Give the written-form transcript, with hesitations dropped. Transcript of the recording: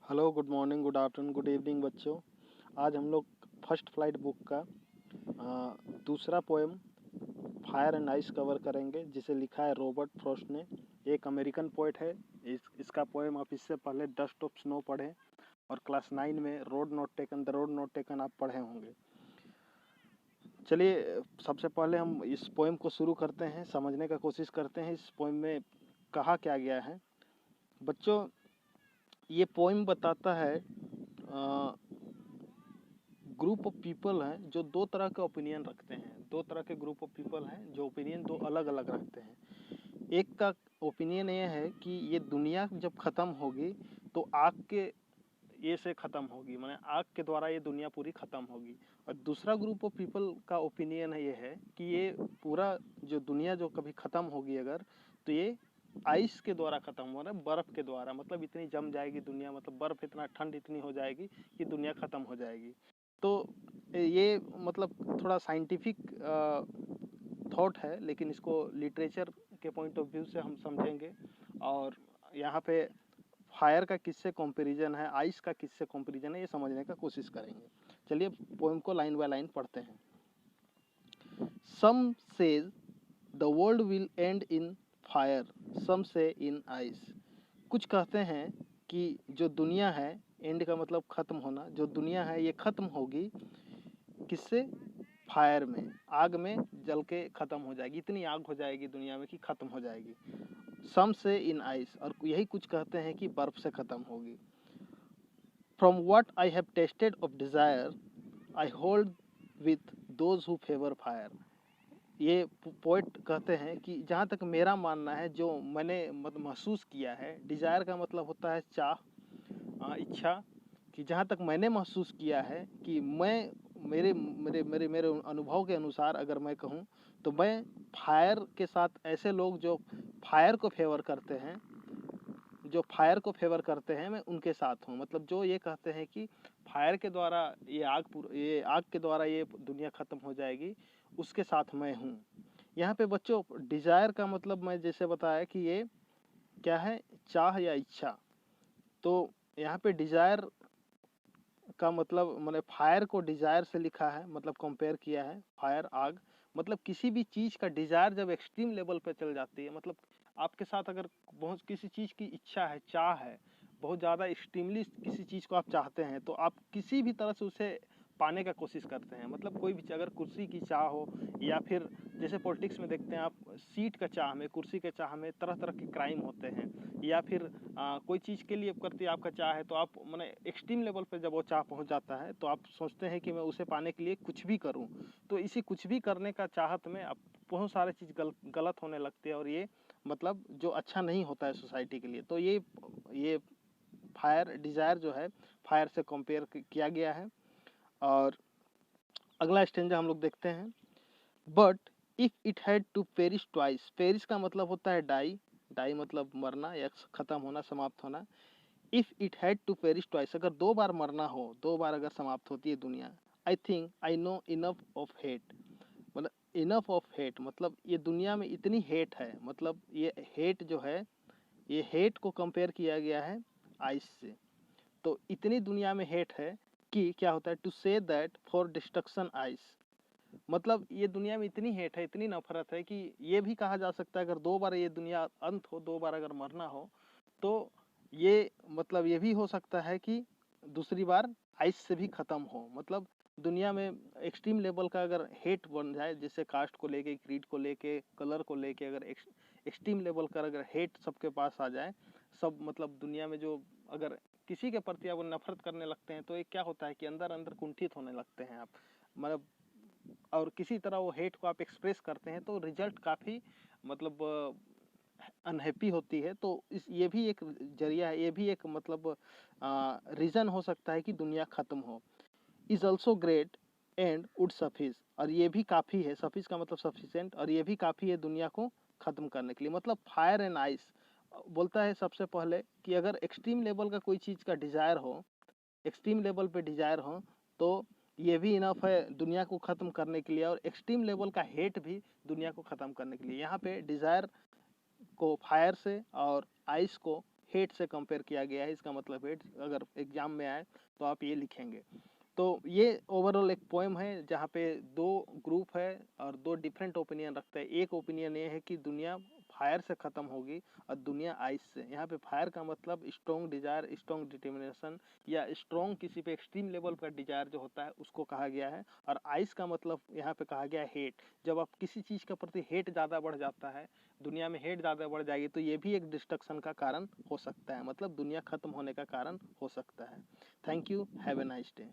Hello, good morning, good afternoon, good evening बच्चों। आज हम लोग फर्स्ट फ्लाइट बुक का दूसरा poem fire and ice cover करेंगे, जिसे लिखा है रॉबर्ट फ्रॉस्ट ने। एक अमेरिकन पोएट है। इसका पोएम आप इससे पहले डस्ट ऑफ स्नो पढ़े और क्लास 9 में रोड नॉट टेकन आप पढ़े होंगे। चलिए, सबसे पहले हम इस पोएम को शुरू करते हैं, समझने का कोशिश करते हैं इस पोएम में कहा क्या गया है। बच्चों, ये पोएम बताता है ग्रुप ऑफ पीपल हैं जो दो तरह के ओपिनियन रखते हैं। दो तरह के ग्रुप ऑफ पीपल हैं जो ओपिनियन दो अलग अलग रखते हैं। एक का ओपिनियन ये है कि ये दुनिया जब ख़त्म होगी तो आग के ये से ख़त्म होगी, माने आग के द्वारा ये दुनिया पूरी ख़त्म होगी। और दूसरा ग्रुप ऑफ पीपल का ओपिनियन ये है कि ये पूरा जो दुनिया जो कभी ख़त्म होगी अगर, तो ये आइस के द्वारा ख़त्म हो रहा है, बर्फ़ के द्वारा। मतलब इतनी जम जाएगी दुनिया, मतलब बर्फ़ इतना ठंड इतनी हो जाएगी कि दुनिया ख़त्म हो जाएगी। तो ये मतलब थोड़ा साइंटिफिक थॉट है, लेकिन इसको लिटरेचर के पॉइंट ऑफ व्यू से हम समझेंगे। और यहाँ पे फायर का किससे कंपैरिजन है, आइस का किससे कंपैरिजन है, ये समझने का कोशिश करेंगे। चलिए पोएम को लाइन बाय लाइन पढ़ते हैं। Some says the world will end in fire, some say in ice. कुछ कहते हैं कि जो दुनिया है, एंड का मतलब ख़त्म होना, जो दुनिया है ये ख़त्म होगी किससे? फायर में, आग में जल के ख़त्म हो जाएगी। इतनी आग हो जाएगी दुनिया में कि ख़त्म हो जाएगी। सम से इन आइस, और यही कुछ कहते हैं कि बर्फ़ से ख़त्म होगी। From what I have tested of desire I hold with those who favour fire. ये पोइट कहते हैं कि जहाँ तक मेरा मानना है, जो मैंने महसूस किया है, डिज़ायर का मतलब होता है चाह, इच्छा, कि जहाँ तक मैंने महसूस किया है कि मैं मेरे मेरे मेरे मेरे अनुभव के अनुसार अगर मैं कहूँ तो मैं फायर के साथ, ऐसे लोग जो फायर को फेवर करते हैं, मैं उनके साथ हूँ। मतलब जो ये कहते हैं कि फायर के द्वारा ये आग के द्वारा ये दुनिया ख़त्म हो जाएगी, उसके साथ मैं हूँ। यहाँ पे बच्चों डिज़ायर का मतलब मैं जैसे बताया कि ये क्या है, चाह या इच्छा। तो यहाँ पे डिज़ायर का मतलब मैंने फायर को डिज़ायर से लिखा है, मतलब कंपेयर किया है। फायर, आग, मतलब किसी भी चीज़ का डिज़ायर जब एक्सट्रीम लेवल पे चल जाती है, मतलब आपके साथ अगर बहुत किसी चीज़ की इच्छा है, चाह है, बहुत ज़्यादा एक्सट्रीमली किसी चीज़ को आप चाहते हैं, तो आप किसी भी तरह से उसे पाने का कोशिश करते हैं। मतलब कोई भी, अगर कुर्सी की चाह हो, या फिर जैसे पॉलिटिक्स में देखते हैं आप, सीट का चाह में, कुर्सी के चाह में तरह तरह के क्राइम होते हैं। या फिर कोई चीज़ के लिए करती आपका चाह है, तो आप माने एक्सट्रीम लेवल पे जब वो चाह पहुंच जाता है तो आप सोचते हैं कि मैं उसे पाने के लिए कुछ भी करूं। तो इसी कुछ भी करने का चाहत में आप बहुत सारे चीज़ गलत होने लगते हैं, और ये मतलब जो अच्छा नहीं होता है सोसाइटी के लिए। तो ये फायर, डिज़ायर जो है, फायर से कंपेयर किया गया है। और अगला स्टेंजा हम लोग देखते हैं। But if it had to perish twice, perish का मतलब होता है डाई, डाई मतलब मरना या खत्म होना, समाप्त होना। If it had to perish twice, अगर दो बार मरना हो, दो बार अगर समाप्त होती है दुनिया, I think I know enough of hate, मतलब इनफ ऑफ हेट, मतलब ये दुनिया में इतनी हेट है, मतलब ये हेट जो है, ये हेट को कंपेयर किया गया है आइस से। तो इतनी दुनिया में हेट है कि क्या होता है, to say that for destruction ice, मतलब ये दुनिया में इतनी हेट है, इतनी नफरत है कि ये भी कहा जा सकता है अगर दो बार ये दुनिया अंत हो, दो बार अगर मरना हो, तो ये मतलब ये भी हो सकता है कि दूसरी बार आइस से भी ख़त्म हो। मतलब दुनिया में एक्सट्रीम लेवल का अगर हेट बन जाए, जैसे कास्ट को लेके, क्रीड को लेके, कलर को लेके, अगर एक्सट्रीम लेवल का अगर हेट सबके पास आ जाए, सब मतलब दुनिया में जो अगर किसी के प्रति आप नफरत करने लगते हैं, तो ये क्या होता है कि अंदर अंदर कुंठित होने लगते हैं आप, मतलब, और किसी तरह वो हेट को आप एक्सप्रेस करते हैं, तो रिजल्ट काफ़ी मतलब अनहैप्पी होती है। तो इस ये भी एक जरिया है, ये भी एक मतलब रीज़न हो सकता है कि दुनिया ख़त्म हो। Is also great and would suffice, और ये भी काफ़ी है, सफिस का मतलब सफिशेंट, और ये भी काफ़ी है दुनिया को ख़त्म करने के लिए। मतलब फायर एंड आइस बोलता है सबसे पहले कि अगर एक्सट्रीम लेवल का कोई चीज़ का डिज़ायर हो, एक्सट्रीम लेवल पे डिज़ायर हो, तो ये भी इनफ है दुनिया को ख़त्म करने के लिए, और एक्सट्रीम लेवल का हेट भी दुनिया को ख़त्म करने के लिए। यहाँ पे डिज़ायर को फायर से और आइस को हेट से कंपेयर किया गया है। इसका मतलब हेट अगर एग्जाम में आए तो आप ये लिखेंगे। तो ये ओवरऑल एक पोएम है जहाँ पे दो ग्रुप है और दो डिफरेंट ओपिनियन रखते हैं। एक ओपिनियन ये है कि दुनिया फायर से ख़त्म होगी और दुनिया आइस से। यहाँ पे फायर का मतलब स्ट्रॉन्ग डिजायर, स्ट्रॉन्ग डिटर्मिनेशन या स्ट्रॉन्ग किसी पे एक्सट्रीम लेवल का डिजायर जो होता है उसको कहा गया है। और आइस का मतलब यहाँ पे कहा गया है हेट। जब आप किसी चीज़ के प्रति हेट ज़्यादा बढ़ जाता है, दुनिया में हेट ज़्यादा बढ़ जाएगी, तो ये भी एक डिस्ट्रक्शन का कारण हो सकता है, मतलब दुनिया ख़त्म होने का कारण हो सकता है। Thank you, have a nice day.